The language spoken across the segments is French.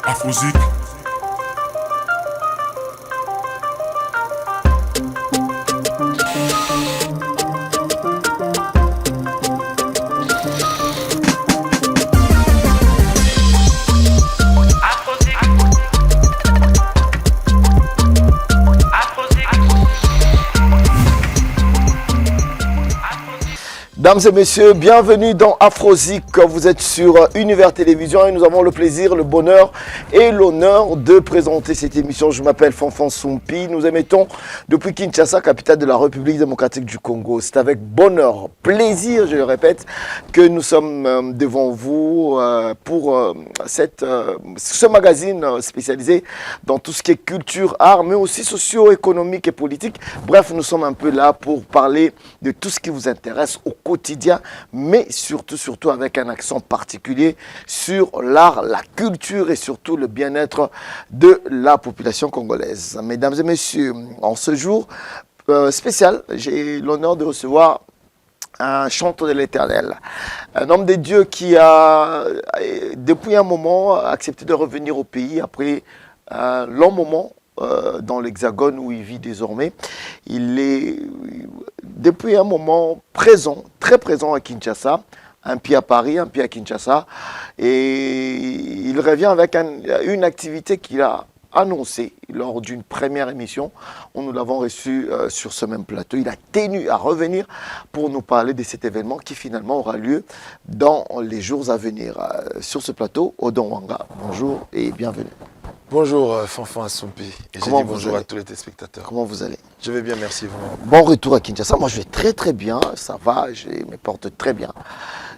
Afrozik. Mesdames et messieurs, bienvenue dans Afrozik. Vous êtes sur Univers Télévision et nous avons le plaisir, le bonheur et l'honneur de présenter cette émission. Je m'appelle Fanfan Soumpi. Nous émettons depuis Kinshasa, capitale de la République démocratique du Congo. C'est avec bonheur, plaisir, je le répète, que nous sommes devant vous pour ce magazine spécialisé dans tout ce qui est culture, art, mais aussi socio-économique et politique. Bref, nous sommes un peu là pour parler de tout ce qui vous intéresse au quotidien, mais surtout avec un accent particulier sur l'art, la culture et surtout le bien-être de la population congolaise. Mesdames et messieurs, en ce jour spécial, j'ai l'honneur de recevoir un chanteur de l'Éternel, un homme de Dieu qui a, depuis un moment, accepté de revenir au pays après un long moment dans l'Hexagone où il vit désormais. Il est depuis un moment présent, très présent à Kinshasa, un pied à Paris, un pied à Kinshasa, et il revient avec une activité qu'il a annoncée lors d'une première émission où nous l'avons reçu sur ce même plateau. Il a tenu à revenir pour nous parler de cet événement qui finalement aura lieu dans les jours à venir. Sur ce plateau, Odon Wanga, bonjour et bienvenue. Bonjour Fanfan Soumpi et j'ai dit bonjour à tous les téléspectateurs. Comment vous allez? Je vais bien, merci vous. Bon retour à Kinshasa. Moi je vais très bien, ça va, je me porte très bien.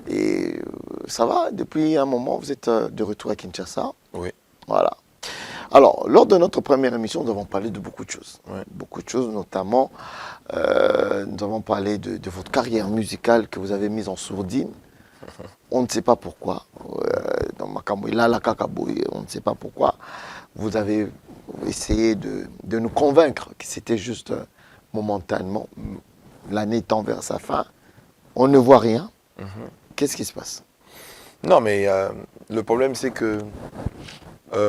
Et ça va, depuis un moment vous êtes de retour à Kinshasa. Oui. Voilà. Alors, lors de notre première émission, nous avons parlé de beaucoup de choses. Oui. Beaucoup de choses, notamment, nous avons parlé de votre carrière musicale que vous avez mise en sourdine. On ne sait pas pourquoi. Dans Makamouila, la Kakaboui, on ne sait pas pourquoi. Vous avez essayé de nous convaincre que c'était juste momentanément. L'année tend vers sa fin. On ne voit rien. Qu'est-ce qui se passe? Non, mais le problème, c'est que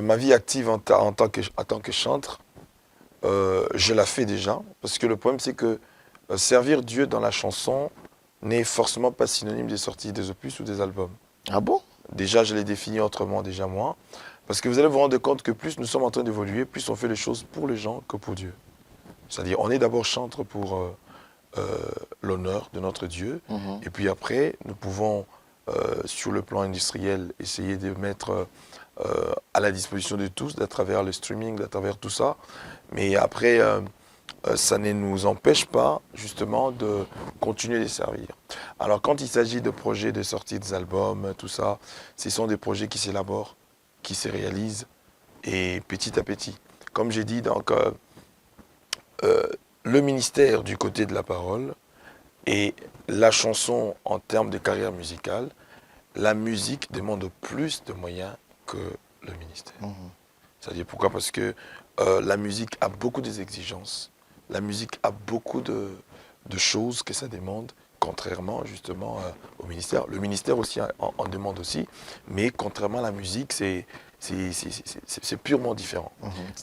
ma vie active en tant que chanteur, je la fais déjà. Parce que le problème, c'est que servir Dieu dans la chanson n'est forcément pas synonyme des sorties des opus ou des albums. Ah bon? Déjà, je l'ai défini autrement, déjà moi. Parce que vous allez vous rendre compte que plus nous sommes en train d'évoluer, plus on fait les choses pour les gens que pour Dieu. C'est-à-dire, on est d'abord chanteur pour l'honneur de notre Dieu. Et puis après, nous pouvons, sur le plan industriel, essayer de mettre à la disposition de tous, à travers le streaming, à travers tout ça. Mais après, ça ne nous empêche pas, justement, de continuer de servir. Alors, quand il s'agit de projets de sortie des albums, tout ça, ce sont des projets qui s'élaborent, qui se réalisent, et petit à petit. Comme j'ai dit, donc, le ministère du côté de la parole et la chanson en termes de carrière musicale, la musique demande plus de moyens que le ministère. C'est-à-dire pourquoi? Parce que la musique a beaucoup d'exigences. La musique a beaucoup de choses que ça demande, contrairement justement au ministère. Le ministère aussi en demande aussi, mais contrairement à la musique, c'est purement différent.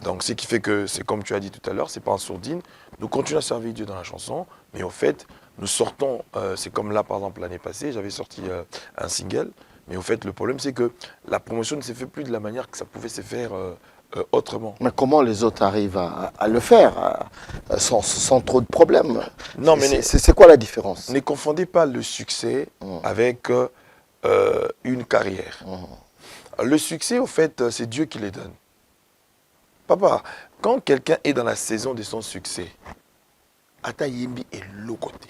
Donc ce qui fait que, c'est comme tu as dit tout à l'heure, c'est pas en sourdine. Nous continuons à servir Dieu dans la chanson, mais au fait, nous sortons, c'est comme là par exemple l'année passée, j'avais sorti un single, mais au fait le problème c'est que la promotion ne s'est fait plus de la manière que ça pouvait se faire autrement. Mais comment les autres arrivent à le faire sans trop de problèmes? Non, mais c'est quoi la différence? Ne confondez pas le succès avec une carrière. Le succès, au fait, c'est Dieu qui les donne. Papa, quand quelqu'un est dans la saison de son succès, Ata Yembi est l'autre côté.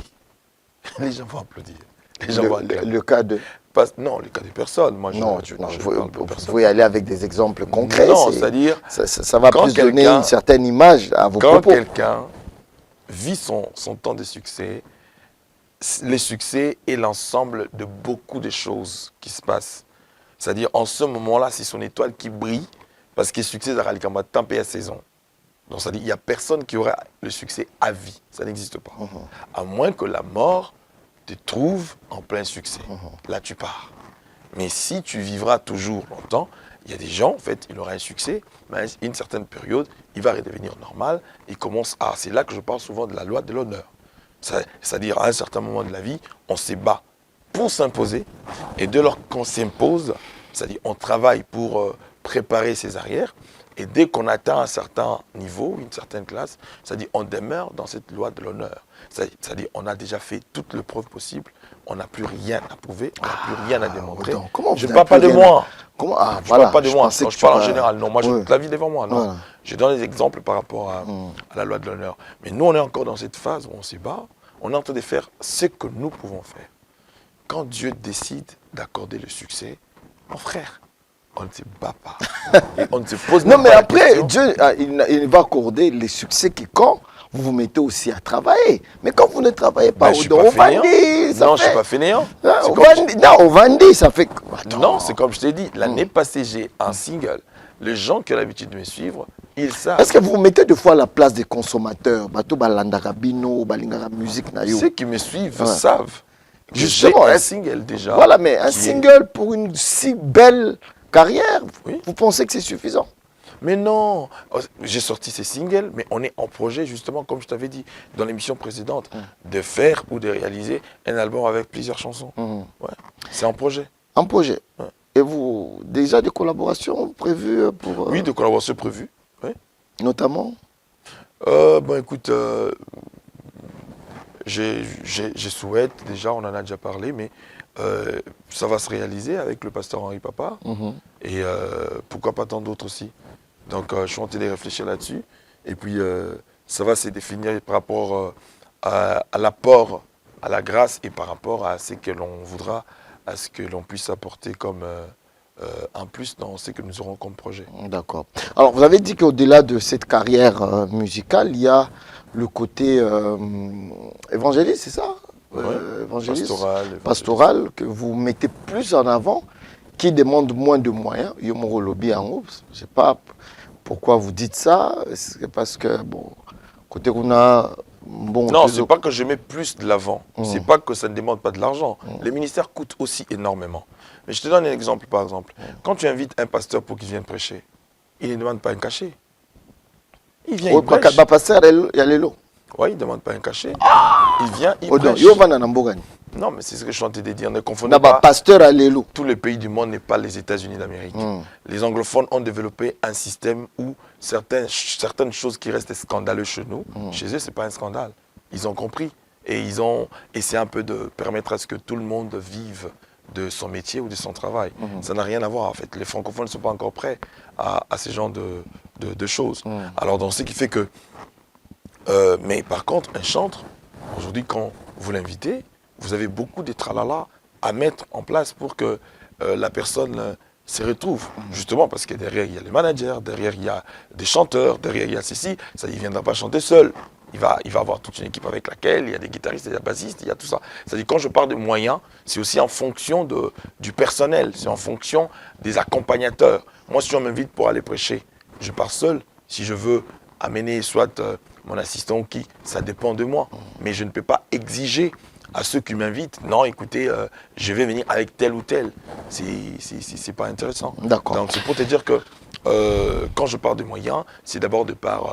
Les gens vont applaudir. Les gens vont aller. Le cas de... Non, le cas de personne. Moi, vous pouvez aller avec des exemples concrets. Non, c'est-à-dire... Ça va plus donner une certaine image à vos propos. Quand quelqu'un vit son temps de succès, le succès est l'ensemble de beaucoup de choses qui se passent. C'est-à-dire, en ce moment-là, c'est son étoile qui brille, parce que le succès de Ralikamba tempé à saison. Donc, ça dit, il n'y a personne qui aura le succès à vie. Ça n'existe pas. À moins que la mort te trouve en plein succès. Là, tu pars. Mais si tu vivras toujours longtemps, Il y a des gens, en fait, il aura un succès, mais à une certaine période, il va redevenir normal. Il commence à... C'est là que je parle souvent de la loi de l'honneur. C'est-à-dire, à un certain moment de la vie, on se bat pour s'imposer. Et dès lors qu'on s'impose, c'est-à-dire on travaille pour préparer ses arrières. Et dès qu'on atteint un certain niveau, une certaine classe, c'est-à-dire on demeure dans cette loi de l'honneur. C'est-à-dire on a déjà fait toutes les preuves possibles, on n'a plus rien à prouver, on n'a plus rien à démontrer. Je ne parle pas de moi. Je ne parle pas de moi, je parle en général. Non, moi j'ai toute la vie devant moi. Non. Je donne des exemples par rapport à la loi de l'honneur. Mais nous, on est encore dans cette phase où on se bat, on est en train de faire ce que nous pouvons faire. Quand Dieu décide d'accorder le succès, mon frère, on ne se bat pas. Et on ne se pose non, mais pas après, la question. Dieu, il va accorder les succès qui, quand vous vous mettez aussi à travailler. Mais quand vous ne travaillez pas, Ben, je suis pas fainéant. Non, je ne suis pas fainéant. Non, au Vendée, ça fait... Attends. Non, c'est comme je t'ai dit. L'année passée, j'ai un single. Les gens qui ont l'habitude de me suivre, ils savent. Est-ce que vous vous mettez deux fois à la place des consommateurs? Bato balandarabino, balingara musique na yo. Ceux qui me suivent savent. Justement, j'ai un single déjà. Voilà, mais un single pour une si belle carrière, oui. Vous pensez que c'est suffisant? Mais non, j'ai sorti ces singles, mais on est en projet, justement, comme je t'avais dit dans l'émission précédente, de faire ou de réaliser un album avec plusieurs chansons. Ouais. C'est en projet. En projet. Ouais. Et vous, déjà des collaborations prévues pour... Oui, des collaborations prévues. Oui. Notamment bon, écoute, je souhaite, déjà, on en a déjà parlé, mais ça va se réaliser avec le pasteur Henri Papa. Et pourquoi pas tant d'autres aussi. Donc, je suis en train de réfléchir là-dessus. Et puis, ça va se définir par rapport à l'apport, à la grâce et par rapport à ce que l'on voudra, à ce que l'on puisse apporter comme un plus dans ce que nous aurons comme projet. D'accord. Alors, vous avez dit qu'au-delà de cette carrière musicale, il y a le côté évangéliste, c'est ça? Évangéliste, pastoral, que vous mettez plus en avant, qui demande moins de moyens. Je ne sais pas pourquoi vous dites ça. C'est parce que, bon, côté qu'on a... Bon, non, ce n'est pas que je mets plus de l'avant. Ce n'est pas que ça ne demande pas de l'argent. Les ministères coûtent aussi énormément. Mais je te donne un exemple, par exemple. Quand tu invites un pasteur pour qu'il vienne prêcher, il ne demande pas un cachet. Il vient, il prêche. Oui, il ne demande pas un cachet. Il vient, il prêche. Non, mais c'est ce que je suis en train de dire. Ne confondez pas. Tous les pays du monde n'est pas les États-Unis d'Amérique. Les anglophones ont développé un système où certaines choses qui restent scandaleuses chez nous, chez eux, ce n'est pas un scandale. Ils ont compris. Et c'est un peu de permettre à ce que tout le monde vive de son métier ou de son travail. Ça n'a rien à voir, en fait. Les francophones ne sont pas encore prêts à ce genre de choses. Alors, donc, ce qui fait que... mais par contre, un chantre, aujourd'hui, quand vous l'invitez, vous avez beaucoup de tralala à mettre en place pour que la personne se retrouve. Justement, parce que derrière, il y a les managers, derrière, il y a des chanteurs, derrière, il y a ceci. Ça, il ne viendra pas chanter seul. Il va avoir toute une équipe avec laquelle il y a des guitaristes, il y a des bassistes, il y a tout ça. C'est-à-dire, quand je parle de moyens, c'est aussi en fonction du personnel, c'est en fonction des accompagnateurs. Moi, si on m'invite pour aller prêcher, je pars seul. Si je veux amener soit mon assistant ou qui, ça dépend de moi. Mais je ne peux pas exiger à ceux qui m'invitent, non, écoutez, je vais venir avec tel ou tel. C'est pas intéressant. D'accord. Donc, c'est pour te dire que quand je parle de moyens, c'est d'abord de par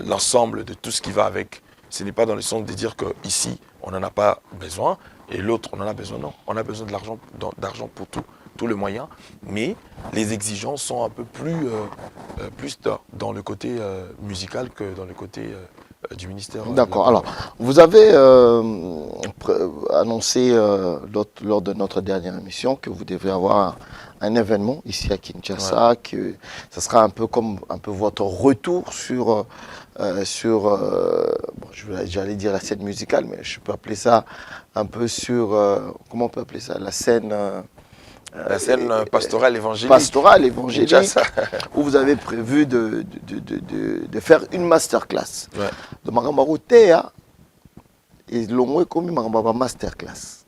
l'ensemble de tout ce qui va avec. Ce n'est pas dans le sens de dire qu'ici, on n'en a pas besoin et l'autre, on en a besoin. Non, on a besoin de d'argent pour tous les moyens, mais les exigences sont un peu plus dans le côté musical que dans le côté du ministère. D'accord. Alors, vous avez annoncé lors de notre dernière émission que vous devez avoir un événement ici à Kinshasa, que ça sera un peu comme votre retour sur j'allais dire la scène musicale, mais je peux appeler ça un peu sur comment on peut appeler ça, la scène pastorale évangélique. Pastorale évangélique, où vous avez prévu de faire une masterclass. De Marambaro Théa, et l'on comme Marambaro masterclass.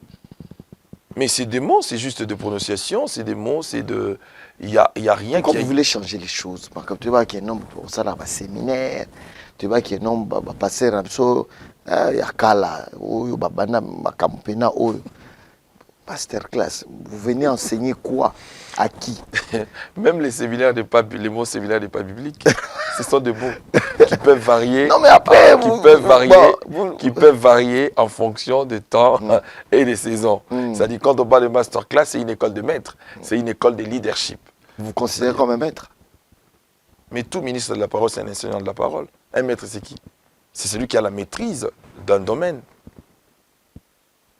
Mais c'est des mots, c'est juste de prononciation, c'est des mots, c'est de... Il y a rien qui... Quand vous voulez changer les choses, comme tu vois qu'il y a un nombre pour ça dans un séminaire, tu vois qu'il y a un nombre pour passer un peu, il y a Kala, il y a Babana, Makampena, Masterclass, vous venez enseigner quoi? À qui? Même les séminaires les mots séminaires n'est pas bibliques. Ce sont des mots qui peuvent varier. Non mais après, qui peuvent varier en fonction des temps et des saisons. C'est-à-dire quand on parle de masterclass, c'est une école de maître, c'est une école de leadership. Vous vous considérez comme un maître? Mais tout ministre de la parole, c'est un enseignant de la parole. Un maître, c'est qui? C'est celui qui a la maîtrise d'un domaine.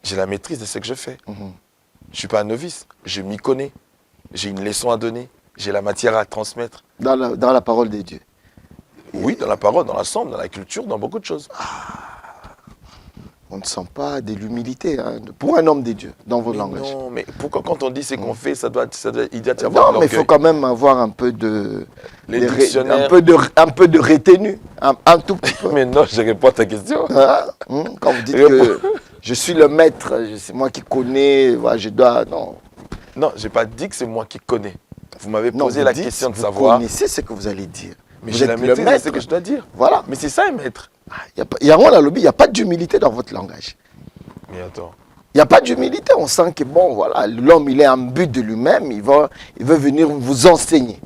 J'ai la maîtrise de ce que je fais. Je ne suis pas un novice, je m'y connais. J'ai une leçon à donner, j'ai la matière à transmettre. Dans la parole de Dieu? Oui, dans la parole, dans l'ensemble, dans la culture, dans beaucoup de choses. On ne sent pas de l'humilité hein, pour un homme de Dieu dans vos langages. Non, mais pourquoi quand on dit ce qu'on fait, il doit y avoir non, mais il faut quand même avoir un peu de... Les dictionnaires. Un peu de retenue, un tout petit peu. Mais non, je réponds à ta question. Hein? Quand vous dites que je suis le maître, c'est moi qui connais, voilà, je dois... Non, non, je n'ai pas dit que c'est moi qui connais. Vous m'avez posé la question de savoir... Vous connaissez ce que vous allez dire. Mais j'ai la maîtrise de ce que je dois dire. Voilà. Mais c'est ça un maître. Il y a un lobby, il n'y a pas d'humilité dans votre langage. Mais attends. Il n'y a pas d'humilité. On sent que bon, voilà, l'homme, il est en but de lui-même. Il veut venir vous enseigner.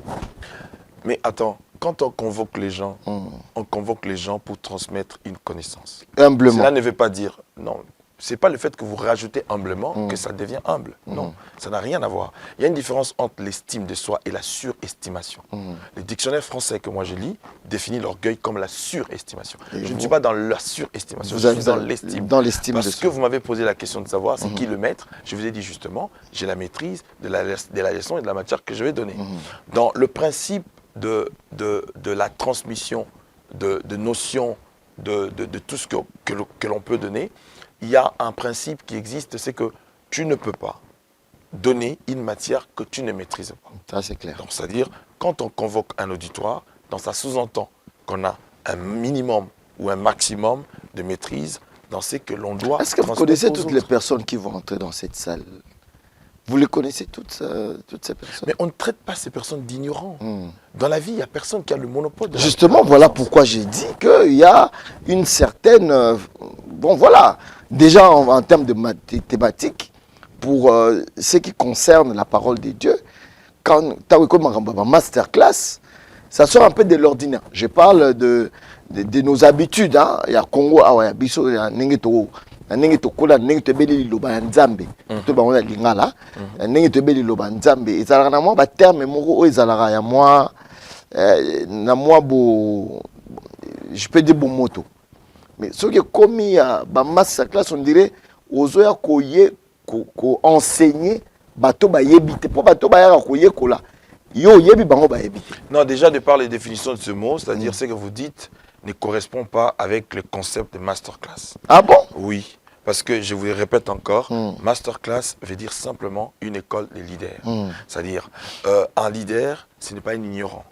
Mais attends, quand on convoque les gens, on convoque les gens pour transmettre une connaissance. Humblement. Cela ne veut pas dire, non, c'est pas le fait que vous rajoutez humblement que ça devient humble. Non, ça n'a rien à voir. Il y a une différence entre l'estime de soi et la surestimation. Le dictionnaire français que moi je lis définit l'orgueil comme la surestimation. Je ne suis pas dans la surestimation, je suis dans l'estime. Dans l'estime de soi. Parce que vous m'avez posé la question de savoir c'est qui le maître, je vous ai dit justement, j'ai la maîtrise de la leçon et de la matière que je vais donner. Dans le principe de la transmission de notions, de tout ce que l'on peut donner, il y a un principe qui existe, c'est que tu ne peux pas donner une matière que tu ne maîtrises pas. Ça, c'est clair. Donc, c'est-à-dire, quand on convoque un auditoire, dans ça sous-entend qu'on a un minimum ou un maximum de maîtrise dans ce que l'on doit. Est-ce que vous connaissez toutes les personnes qui vont entrer dans cette salle? Vous les connaissez toutes ces personnes? Mais on ne traite pas ces personnes d'ignorants. Dans la vie, il n'y a personne qui a le monopole de la Justement, voilà pourquoi j'ai dit qu'il y a une certaine... bon, voilà. Déjà, en termes de thématique, pour ce qui concerne la parole de Dieu, quand tu as masterclass, ça sort un peu de l'ordinaire. Je parle de nos habitudes. Hein. Il y a Congo, il y a Bisso, il y a Nengeto. Ndenge tokola ndenge tobeli liloba ya nzambe to bango na lingala ndenge tobeli liloba nzambe ezalaka na mwa ba terme moko oyo ezalaka ya mwa na mwa bo je peux dire bon moto mais ce qui komi ya ba masterclass on dirait ozoya ko enseigner bato ba yebite po bato ba ya ko yekola yo yebi bango ba yebite. Non, déjà de par les définitions de ce mot, c'est-à-dire ce que vous dites ne correspond pas avec le concept de masterclass. Ah bon? Oui. Parce que, je vous le répète encore, masterclass veut dire simplement une école de leaders. C'est-à-dire, un leader, ce n'est pas un ignorant.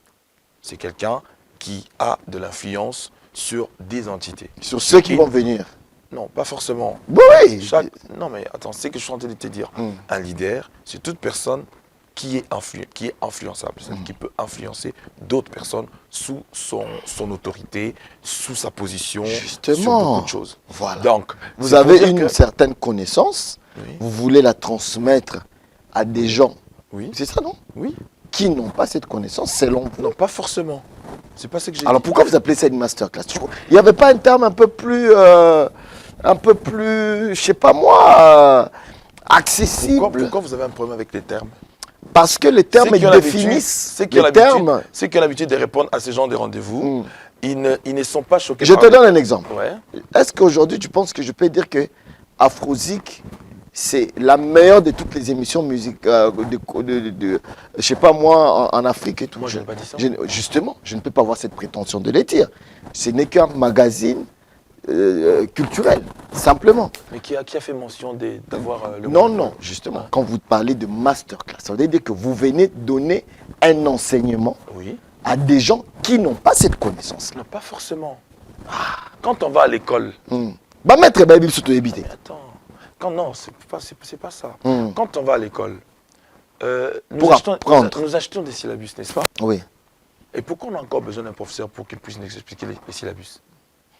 C'est quelqu'un qui a de l'influence sur des entités. Sur ceux qui vont venir. Non, pas forcément. Oui. Non, mais attends, c'est ce que je suis en train de te dire. Un leader, c'est toute personne qui est influençable, c'est-à-dire qui peut influencer d'autres personnes sous son autorité, sous sa position, justement, sur beaucoup de choses. Voilà. Donc, vous avez une certaine connaissance, vous voulez la transmettre à des gens. Oui. C'est ça, non? Oui. Qui n'ont pas cette connaissance, selon vous. Non, pas forcément. C'est pas ce que j'ai dit. Alors pourquoi vous appelez ça une masterclass? Il n'y avait pas un terme un peu plus, je sais pas moi, accessible? Pourquoi vous avez un problème avec les termes? Parce que les termes définissent ceux qui ont l'habitude de répondre à ces genres de rendez-vous, ils ne sont pas choqués. Je te donne un exemple. Ouais. Est-ce qu'aujourd'hui, tu penses que je peux dire que Afrozik, c'est la meilleure de toutes les émissions musicales, je sais pas moi, en Afrique et tout? Moi, je n'ai pas dit ça. Justement, je ne peux pas avoir cette prétention de les dire. Ce n'est qu'un magazine culturel, simplement. Mais qui a fait mention d'avoir le... Non, justement. Quand vous parlez de masterclass, ça veut dire que vous venez donner un enseignement à des gens qui n'ont pas cette connaissance. Non, pas forcément. Quand on va à l'école... Bah, maître Bible surtout éviter. Non, c'est pas ça. Quand on va à l'école, nous achetons des syllabus, n'est-ce pas? Oui. Et pourquoi on a encore besoin d'un professeur pour qu'il puisse nous expliquer les syllabus?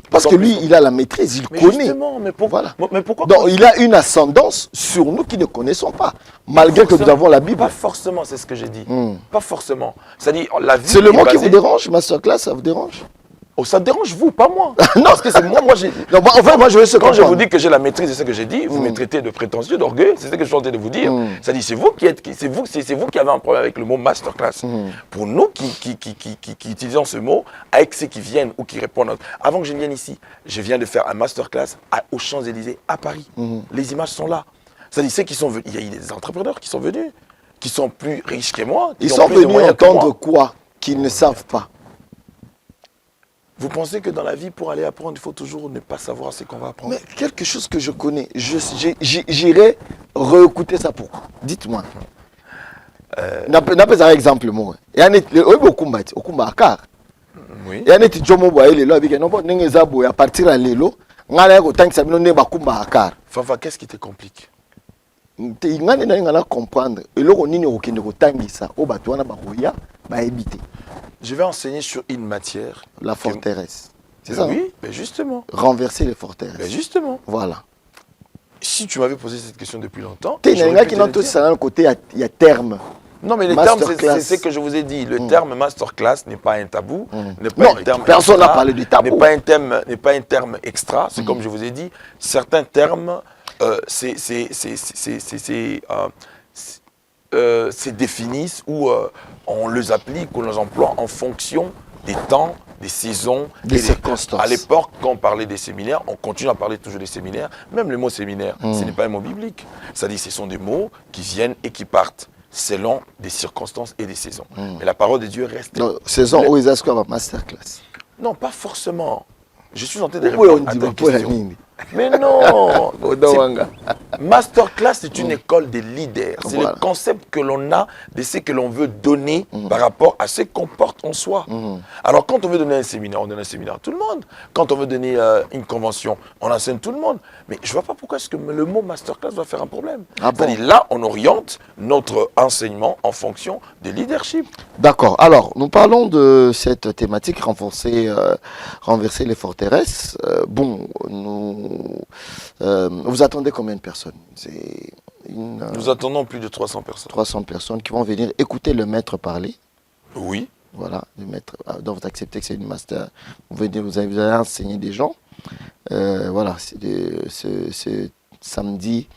Parce que lui, il a la maîtrise, il connaît. Justement, mais pourquoi, Voilà. mais pourquoi Donc, il a une ascendance sur nous qui ne connaissons pas, malgré que nous avons la Bible. Pas forcément, c'est ce que j'ai dit. Pas forcément. C'est-à-dire, la vie. C'est le mot qui basée... vous dérange, masterclass, ça vous dérange? Oh, ça dérange vous, pas moi. Non, parce que c'est moi j'ai. Non, en fait, moi, je veux se Quand je comprendre. vous dis que j'ai la maîtrise de ce que j'ai dit, vous me traitez de prétentieux, d'orgueil, c'est ce que je suis en train de vous dire. C'est-à-dire, c'est vous qui avez un problème avec le mot masterclass. Pour nous qui utilisons ce mot, avec ceux qui viennent ou qui répondent. Avant que je ne vienne ici, je viens de faire un masterclass aux Champs-Élysées à Paris. Les images sont là. C'est-à-dire, ceux qui sont venus, il y a eu des entrepreneurs qui sont venus, qui sont plus riches que moi. Ils sont venus entendre quoi qu'ils ne savent pas? Vous pensez que dans la vie, pour aller apprendre, il faut toujours ne pas savoir ce qu'on va apprendre? Mais quelque chose que je connais, j'irai réécouter ça pour. Dites-moi. N'a pas un exemple, moi. Il y a un akar. Oui. Il y a un jomo boye lelo avec un nombre n'engezabo à partir de lelo. Ngala ko tank sabino ne bakumba akar. Fafa, qu'est-ce qui te complique? Te ngane na ngala comprendre. Eloko nini okende ko tangisa o bato wana bakoya ba ebité. Je vais enseigner sur une matière. La forteresse. C'est ça? Oui, mais justement. Renverser les forteresses. Mais justement. Voilà. Si tu m'avais posé cette question depuis longtemps. Il y a un côté, il y a terme. Non, mais le terme, c'est ce que je vous ai dit. Le terme masterclass n'est pas un tabou. Non, personne n'a parlé du tabou. N'est pas un terme extra. C'est comme je vous ai dit, certains termes, se définissent ou on les applique, on les emploie en fonction des temps, des saisons, des circonstances. À l'époque, quand on parlait des séminaires, on continue à parler toujours des séminaires. Même le mot séminaire, ce n'est pas un mot biblique. C'est-à-dire ce sont des mots qui viennent et qui partent selon des circonstances et des saisons. Mais la parole de Dieu reste... Saison où ils ont masterclass. Non, pas forcément. Je suis en train de répondre à ta question. Mais non. Masterclass, c'est une école des leaders. C'est le concept que l'on a de ce que l'on veut donner par rapport à ce qu'on porte en soi. Alors, quand on veut donner un séminaire, on donne un séminaire à tout le monde. Quand on veut donner une convention, on enseigne tout le monde. Mais je ne vois pas pourquoi est-ce que le mot masterclass va faire un problème. C'est-à-dire, là, on oriente notre enseignement en fonction du leadership. D'accord. Alors, nous parlons de cette thématique renverser les forteresses. Vous attendez combien de personnes? Nous attendons plus de 300 personnes. 300 personnes qui vont venir écouter le maître parler. Oui. Voilà, le maître. Donc vous acceptez que c'est une master. Vous allez enseigner des gens. Voilà, c'est samedi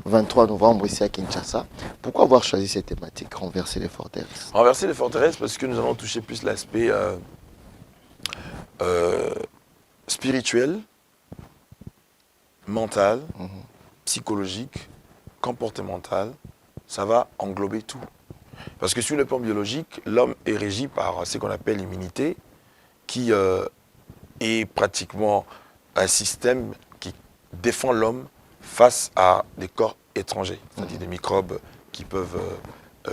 23 novembre ici à Kinshasa. Pourquoi avoir choisi cette thématique, renverser les forteresses? Renverser les forteresses parce que nous allons toucher plus l'aspect spirituel, mental, psychologique, comportemental. Ça va englober tout. Parce que sur le plan biologique, l'homme est régi par ce qu'on appelle l'immunité, qui est pratiquement un système qui défend l'homme face à des corps étrangers, c'est-à-dire des microbes qui peuvent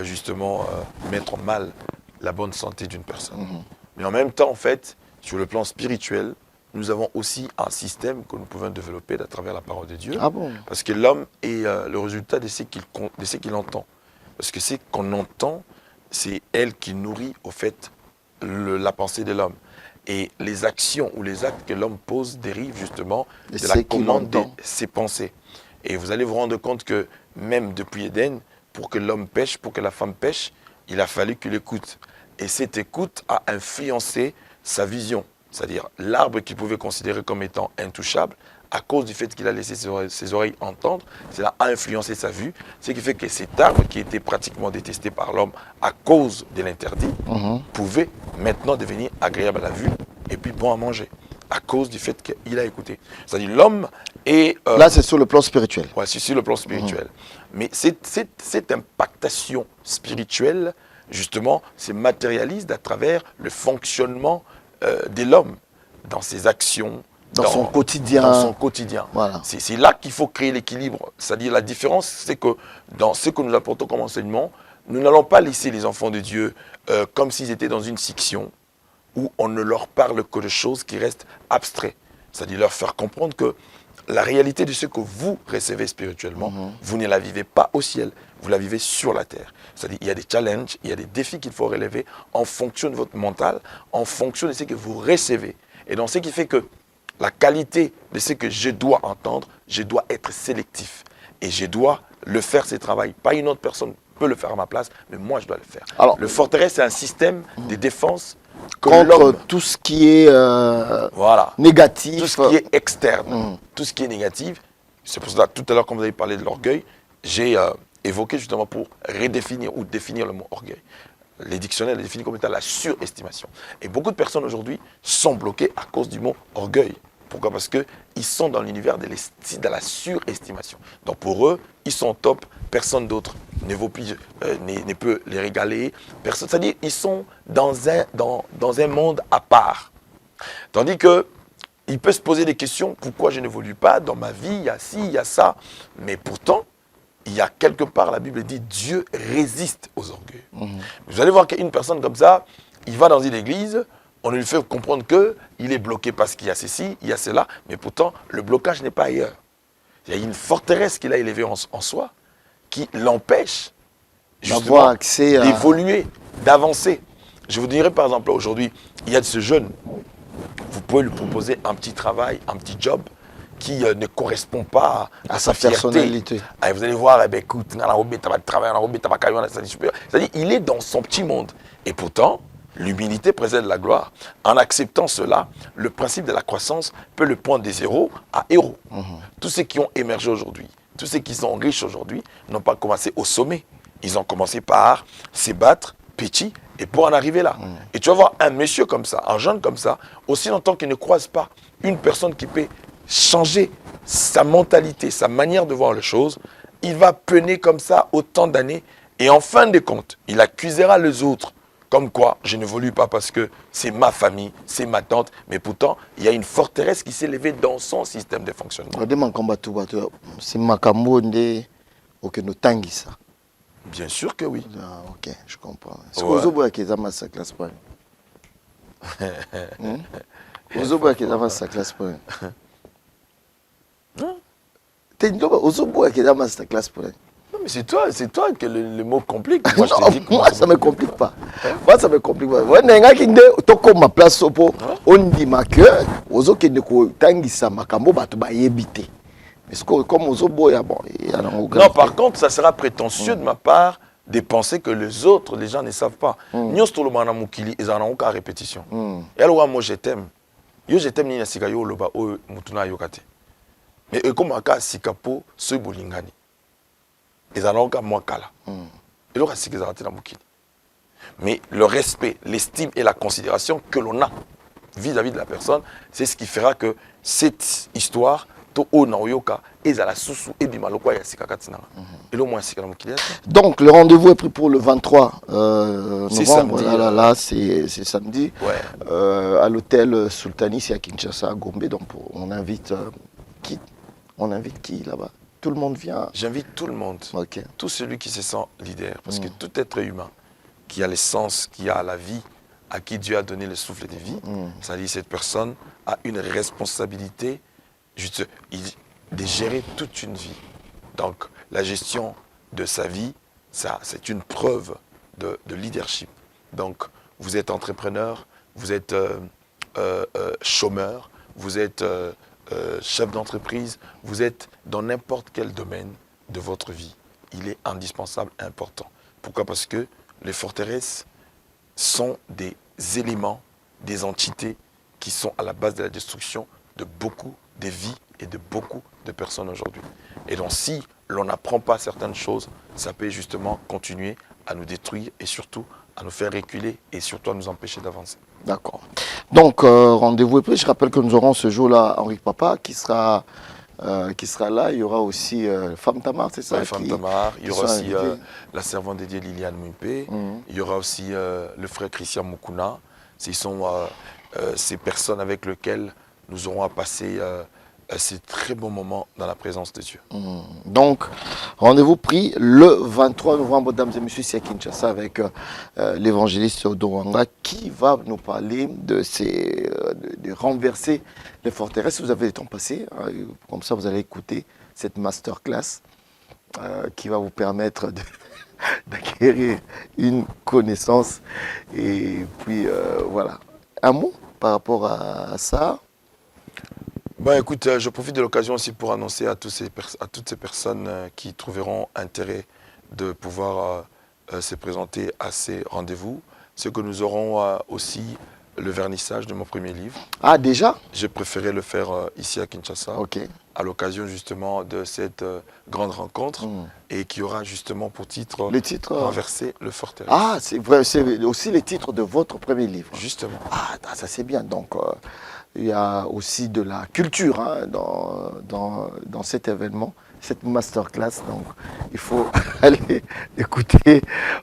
justement mettre en mal la bonne santé d'une personne. Mais en même temps, en fait, sur le plan spirituel, nous avons aussi un système que nous pouvons développer à travers la parole de Dieu. Ah bon? Parce que l'homme est le résultat de ce qu'il entend. Parce que ce qu'on entend, c'est elle qui nourrit au fait la pensée de l'homme. Et les actions ou les actes que l'homme pose dérivent justement de la commande de ses pensées. Et vous allez vous rendre compte que même depuis Éden, pour que l'homme pêche, pour que la femme pêche, il a fallu qu'il écoute. Et cette écoute a influencé sa vision. C'est-à-dire l'arbre qu'il pouvait considérer comme étant intouchable, à cause du fait qu'il a laissé ses oreilles entendre, cela a influencé sa vue, ce qui fait que cet arbre qui était pratiquement détesté par l'homme à cause de l'interdit, pouvait maintenant devenir agréable à la vue et puis bon à manger, à cause du fait qu'il a écouté. C'est-à-dire l'homme est... Là, c'est sur le plan spirituel. Oui, c'est sur le plan spirituel. Mais cette impactation spirituelle, justement, se matérialise à travers le fonctionnement de l'homme, dans ses actions, dans son quotidien. Dans son quotidien. Voilà. C'est là qu'il faut créer l'équilibre. C'est-à-dire la différence, c'est que dans ce que nous apportons comme enseignement, nous n'allons pas laisser les enfants de Dieu comme s'ils étaient dans une fiction où on ne leur parle que de choses qui restent abstraites. C'est-à-dire leur faire comprendre que la réalité de ce que vous recevez spirituellement, vous ne la vivez pas au ciel, vous la vivez sur la terre. C'est-à-dire qu'il y a des challenges, il y a des défis qu'il faut relever en fonction de votre mental, en fonction de ce que vous recevez. Et donc ce qui fait que la qualité de ce que je dois entendre, je dois être sélectif. Et je dois le faire, ce travail. Pas une autre personne peut le faire à ma place, mais moi, je dois le faire. Alors, le forteresse, c'est un système de défense que contre l'homme... tout ce qui est Voilà. négatif. Tout ce qui est externe, tout ce qui est négatif. C'est pour cela, tout à l'heure, quand vous avez parlé de l'orgueil, j'ai évoqué justement pour redéfinir ou définir le mot orgueil. Les dictionnaires le définissent comme étant la surestimation. Et beaucoup de personnes aujourd'hui sont bloquées à cause du mot orgueil. Pourquoi? Parce qu'ils sont dans l'univers de la surestimation. Donc pour eux, ils sont top, personne d'autre ne vaut plus, ne peut les régaler. C'est-à-dire qu'ils sont dans un monde à part. Tandis que il peut se poser des questions, pourquoi je n'évolue pas dans ma vie, il y a ci, il y a ça. Mais pourtant, il y a quelque part, la Bible dit, Dieu résiste aux orgueils. Vous allez voir qu'une personne comme ça, il va dans une église, on lui fait comprendre qu'il est bloqué parce qu'il y a ceci, il y a cela, mais pourtant, le blocage n'est pas ailleurs. Il y a une forteresse qu'il a élevée en soi, qui l'empêche d'avoir accès à... d'évoluer, d'avancer. Je vous dirais par exemple, aujourd'hui, il y a de ce jeune, vous pouvez lui proposer un petit travail, un petit job, qui ne correspond pas à sa personnalité. Et vous allez voir, eh ben, écoute, c'est-à-dire il est dans son petit monde. Et pourtant, l'humilité précède la gloire. En acceptant cela, le principe de la croissance peut le prendre des zéros à héros. Tous ceux qui ont émergé aujourd'hui, tous ceux qui sont riches aujourd'hui, n'ont pas commencé au sommet. Ils ont commencé par se battre, petit, et pour en arriver là. Et tu vas voir un monsieur comme ça, un jeune comme ça, aussi longtemps qu'il ne croise pas une personne qui peut changer sa mentalité, sa manière de voir les choses, il va peiner comme ça autant d'années et en fin de compte, il accusera les autres comme quoi je n'évolue pas parce que c'est ma famille, c'est ma tante, mais pourtant il y a une forteresse qui s'est levée dans son système de fonctionnement. C'est makambo nde okeno tangisa. Bien sûr que oui. Ah, ok, je comprends. Est-ce que vous avez été dans sa classe point? Vous avez été dans sa classe point? Non, mais c'est toi que le mot complique. Moi, moi ça ne me complique pas. Moi, ça me complique pas. Moi, je ma place on dit que ozo ke ndeko tangisa makambo bato ba yebite. Mais comme ozo boya bon, non, par contre, ça sera prétentieux de ma part de penser que les autres, les gens ne savent pas. Nyos to lo mana mukili ezana oka répétition. Et alors moi je t'aime. Yo je t'aime ni na sika yo loba o mutuna yokate. Mais comme aka sikapo ce bolingani. Ezana oka moi kala. Et alors sika ezana na mukili. Mais le respect, l'estime et la considération que l'on a vis-à-vis de la personne, c'est ce qui fera que cette histoire donc le rendez-vous est pris pour le 23 novembre. Là, c'est samedi. Ouais. À l'hôtel Sultani, c'est à Kinshasa, à Gombe. Donc on invite qui? On invite qui là-bas? Tout le monde vient? J'invite tout le monde. Okay. Tout celui qui se sent leader. Parce que tout être humain qui a l'essence, qui a la vie, à qui Dieu a donné le souffle de vie, c'est-à-dire cette personne a une responsabilité juste de gérer toute une vie. Donc, la gestion de sa vie, ça, c'est une preuve de leadership. Donc, vous êtes entrepreneur, vous êtes chômeur, vous êtes chef d'entreprise, vous êtes dans n'importe quel domaine de votre vie. Il est indispensable, important. Pourquoi? Parce que les forteresses sont des éléments, des entités qui sont à la base de la destruction de beaucoup de vies et de beaucoup de personnes aujourd'hui. Et donc si l'on n'apprend pas certaines choses, ça peut justement continuer à nous détruire et surtout à nous faire reculer et surtout à nous empêcher d'avancer. D'accord. Donc rendez-vous est pris. Je rappelle que nous aurons ce jour-là Henri Papa qui sera là. Il y aura aussi Femme Tamar, c'est ça? Oui, Femme Tamar. Il y aura aussi la servante dédiée Liliane Mouipé. Il y aura aussi le frère Christian Mukuna. Ce sont ces personnes avec lesquelles nous aurons à passer ces très bons moments dans la présence de Dieu. Donc, rendez-vous pris le 23 novembre, mesdames et messieurs, c'est à Kinshasa avec l'évangéliste Odowanga qui va nous parler de renverser les forteresses. Vous avez le temps passé, comme ça vous allez écouter cette masterclass qui va vous permettre d'acquérir une connaissance. Et puis voilà, un mot par rapport à ça. Bon, écoute, je profite de l'occasion aussi pour annoncer à toutes ces personnes qui trouveront intérêt de pouvoir se présenter à ces rendez-vous, c'est que nous aurons aussi le vernissage de mon premier livre. Ah, déjà? J'ai préféré le faire ici à Kinshasa, Ok. à l'occasion justement de cette grande rencontre, et qui aura justement pour titre Le titre Renverser le forteresse. Ah, c'est vrai, c'est aussi le titre de votre premier livre. Justement. Ah, ça c'est bien. Donc, il y a aussi de la culture hein, dans cet événement, cette masterclass. Donc, il faut aller écouter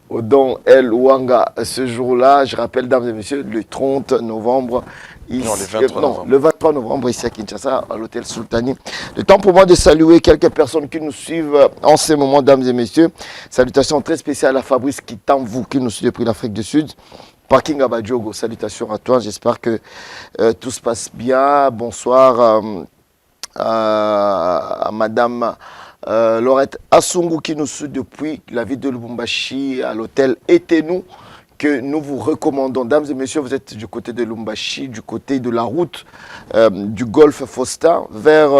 Odon El Ouanga ce jour-là. Je rappelle, dames et messieurs, le 30 novembre. Ici, Non, le 23 novembre. Le 23 novembre, ici à Kinshasa, à l'hôtel Sultani. Le temps pour moi de saluer quelques personnes qui nous suivent en ce moment, dames et messieurs. Salutations très spéciales à Fabrice Kitamvou, qui nous suit depuis l'Afrique du Sud. Parking Abadjogo, salutations à toi. J'espère que tout se passe bien. Bonsoir à Madame Laurette Assungu qui nous suit depuis la ville de Lubumbashi à l'hôtel Etenou, que nous vous recommandons. Dames et messieurs, vous êtes du côté de Lubumbashi, du côté de la route du golfe Faustin, vers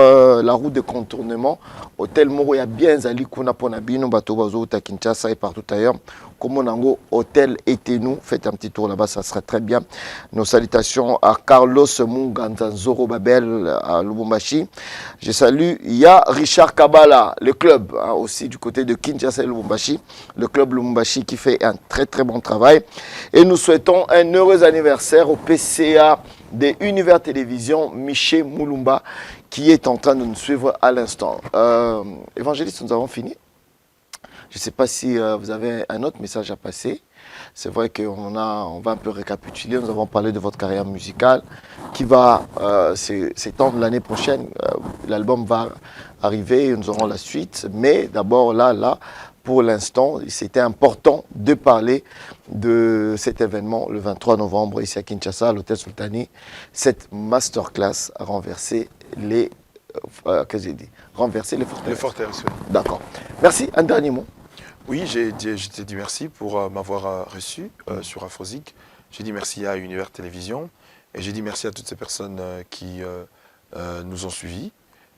la route de contournement. Hôtel Moro, il y a bien Zali Kuna Ponabino, Batobazo, Kinshasa et partout ailleurs. Comme on hôtel Etenou, faites un petit tour là-bas, ça serait très bien. Nos salutations à Carlos Munganza Zoro Babel à Lubumbashi. Je salue, il y a Richard Kabala, le club, hein, aussi du côté de Kinshasa et Lubumbashi. Le club Lubumbashi qui fait un très très bon travail. Et nous souhaitons un heureux anniversaire au PCA des Univers Télévision, Miché Moulumba, qui est en train de nous suivre à l'instant. Évangéliste, nous avons fini. Je ne sais pas si vous avez un autre message à passer. C'est vrai qu'on va un peu récapituler. Nous avons parlé de votre carrière musicale qui va s'étendre l'année prochaine. L'album va arriver et nous aurons la suite. Mais d'abord, là, pour l'instant, c'était important de parler de cet événement le 23 novembre ici à Kinshasa, à l'hôtel Sultani. Cette masterclass a renversé les... qu'est-ce que j'ai dit? Renverser les forteresses. Les forteresses, oui. D'accord. Merci. Un dernier mot. Oui, je t'ai dit merci pour m'avoir reçu sur Afrozik. J'ai dit merci à Univers Télévision et j'ai dit merci à toutes ces personnes qui nous ont suivis.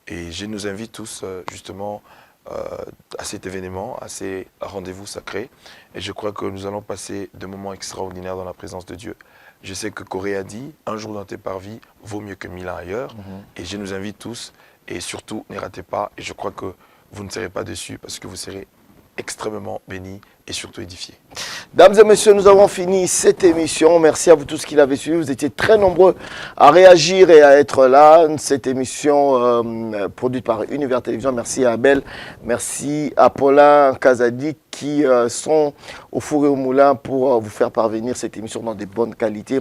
Et je nous invite tous justement à cet événement, à ces rendez-vous sacrés. Et je crois que nous allons passer de moments extraordinaires dans la présence de Dieu. Je sais que Corée a dit, un jour dans tes parvis vaut mieux que 1000 ans ailleurs. Et je nous invite tous et surtout ne ratez pas. Et je crois que vous ne serez pas déçus parce que vous serez extrêmement bénis et surtout édifiés. Dames et messieurs, nous avons fini cette émission. Merci à vous tous qui l'avez suivi. Vous étiez très nombreux à réagir et à être là. Cette émission produite par Univers Télévision. Merci à Abel, merci à Paulin Kazadi qui sont au four et au moulin pour vous faire parvenir cette émission dans de bonnes qualités.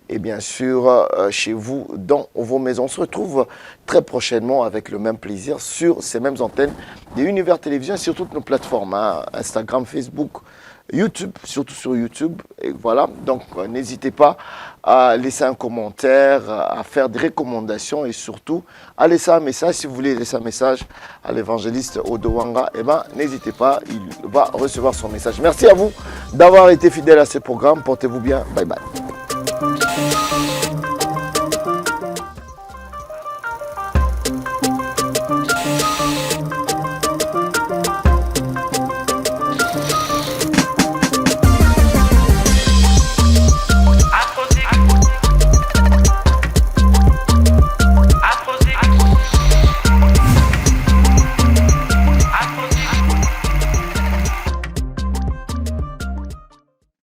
Et bien sûr, chez vous, dans vos maisons. On se retrouve très prochainement avec le même plaisir sur ces mêmes antennes des Univers Télévision et sur toutes nos plateformes, hein, Instagram, Facebook, YouTube, surtout sur YouTube. Et voilà, donc n'hésitez pas à laisser un commentaire, à faire des recommandations et surtout à laisser un message. Si vous voulez laisser un message à l'évangéliste Odo Ouanga, eh ben, n'hésitez pas, il va recevoir son message. Merci à vous d'avoir été fidèle à ce programme. Portez-vous bien. Bye bye.